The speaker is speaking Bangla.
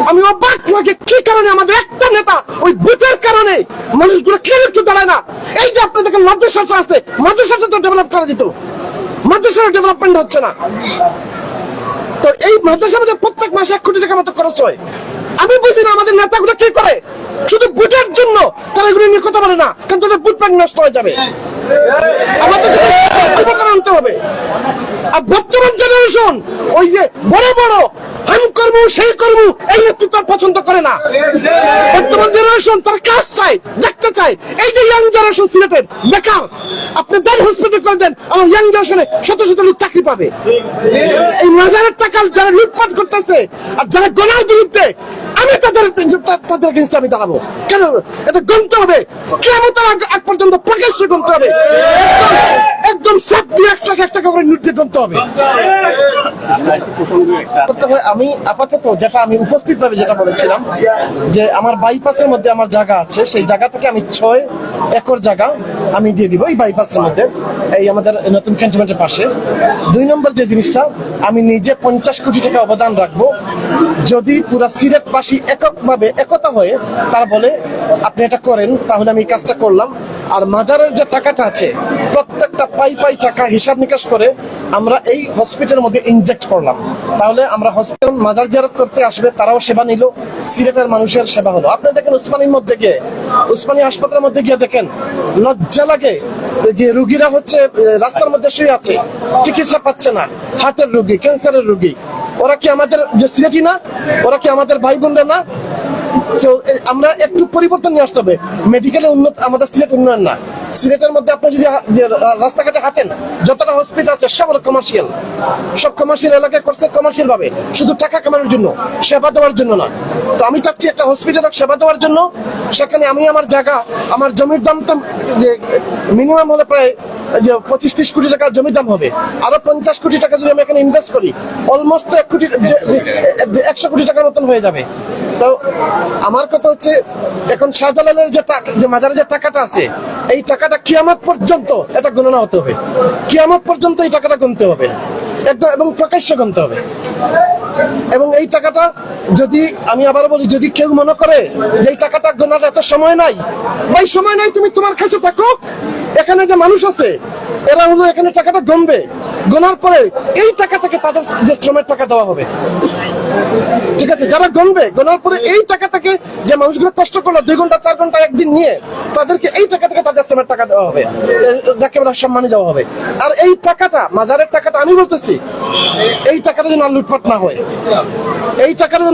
আমি অবাক লাগে কি কারণে আমাদের একটা নেতা ওই বুথের কারণে মানুষগুলো কেন একটু দাঁড়ায় না। এই যে আপনি দেখেন মাদ্রাসা আছে, মাদ্রাসাটা তো ডেভেলপ করা যেত, মাদ্রাসার ডেভেলপমেন্ট হচ্ছে না। তো এই মাদ্রাসার মধ্যে প্রত্যেক মাসে 1 কোটি টাকা মতো খরচ হয়। আমি বুঝি না আমাদের নেতাগুলো কি করে, শুধু বুটের জন্য তারা এগুলো নিয়ে কথা বলে না, কারণ তাদের বুট প্যান্ট নষ্ট হয়ে যাবে। আমাদের পরিবর্তন আনতে হবে। আর বর্তমান জেনারেশন ওই যে বড় বড় হাম কর্ম সেই কর্ম এই নেতৃত্ব পছন্দ করে না। বর্তমান জেনারেশন তার কাজ চায়, দেখতে চায়। এই যে ইয়াং জেনারেশন সিলেটের বেকার, আপনি দেন হসপিটাল করে দেন, আমার ইয়াং জেনারেশনে শত শত লোক চাকরি পাবে। এই মাজারের টাকা যারা লুটপাট করতেছে আর যারা গণার বিরুদ্ধে, আমি তাদের এগেইনস্টে আমি দাঁড়াবো। কেন? এটা গণতে হবে, কিয়ামতের আগ পর্যন্ত প্রকাশ্যে গণতে হবে, একদম সব দিয়ে একটা করে নোট দিয়ে গণতে হবে। আমি আপাতত যেটা আমি উপস্থিত ভাবে যেটা বলেছিলাম যে আমার বাইপাসের মধ্যে আমার জায়গা আছে, সেই জায়গা থেকে আমি 6 একর জায়গা আমি দিয়ে দিব এই বাইপাসের মধ্যে, এই আমাদের নতুন ক্যান্টনমেন্টের পাশে। 2 নম্বর যে জিনিসটা, আমি নিজে 50 কোটি টাকা অবদান রাখবো যদি পুরা সিলেটবাসী এককভাবে একতা হয়ে তারা বলে আপনি এটা করেন, তাহলে আমি এই কাজটা করলাম। আর মাজারের যে টাকাটা আছে প্রত্যেকটা পাই টাকা হিসাব নিকাশ করে আমরা এই হসপিটালের মধ্যে ইনজেক্ট করলাম, তাহলে আমরা হসপিটাল মাজার জিয়ারত করতে আসবে, তারাও সেবা নিল, সিলেটের মানুষের সেবা হলো। আপনি দেখেন উসমানীর মধ্যে গিয়ে, উসমানী হাসপাতালের মধ্যে গিয়ে দেখেন, লজ্জা লাগে যে রুগীরা হচ্ছে রাস্তার মধ্যে শুয়ে আছে, চিকিৎসা পাচ্ছে না, হার্টের রুগী, ক্যান্সারের রুগী। ওরা কি আমাদের যে সিলেটি না? ওরা কি আমাদের ভাই বোনরা না? আমরা একটু পরিবর্তন নিয়ে আসতে হবে। মেডিকেলে উন্নত আমাদের সিলেট উন্নয়ন না। সিলেটের মধ্যে আপনি যদি রাস্তাঘাটে হাঁটেন, যতটা হসপিটাল আছে সব কমার্শিয়াল, সব কমার্শিয়াল এলাকায় করছে কমার্শিয়াল ভাবে, শুধু টাকা কামানোর জন্য, সেবা দেওয়ার জন্য না। তো আমি চাচ্ছি একটা হসপিটাল সেবা দেওয়ার জন্য, সেখানে আমি আমার জায়গা, আমার জমির দামটা যে মিনিমাম হলে প্রায় যে 25-30 কোটি টাকা জমির দাম হবে, আরো 50 কোটি টাকা যদি আমি এখানে ইনভেস্ট করি, অলমোস্ট 100 কোটি টাকার মতন হয়ে যাবে। তো আমার কথা হচ্ছে এখন শাহজালালের যে মাজারে যে টাকাটা আছে, এই টাকাটা কিয়ামত পর্যন্ত এটা গণনা হতে হবে, কিয়ামত পর্যন্ত এই টাকাটা গুনতে হবে একদম, এবং প্রকাশ্য গুনতে হবে। এবং এই টাকাটা যদি আমি আবার বলি, যদি কেউ মনে করে যে এই টাকাটা গোনার এত সময় নাই, ভাই সময় নাই, তুমি তোমার কাছে থাকো, এখানে যে মানুষ আছে এরা হলো এখানে টাকাটা গণবে, গোনার পরে এই টাকা থেকে তাদের যে শ্রমের টাকা দেওয়া হবে, ঠিক আছে? যারা গণবে, গোনার পরে এই টাকা থেকে যে মানুষগুলো কষ্ট করলো 2 ঘন্টা 4 ঘন্টা একদিন নিয়ে, তাদেরকে এই টাকা থেকে তাদের শ্রমের টাকা দেওয়া হবে, যাকে বলা সম্মানী দেওয়া হবে। আর এই টাকাটা, মাজারের টাকাটা, আমি বলতেছি এই টাকাটা যেন আর লুটপাট না হয়, এই টাকাটা যেন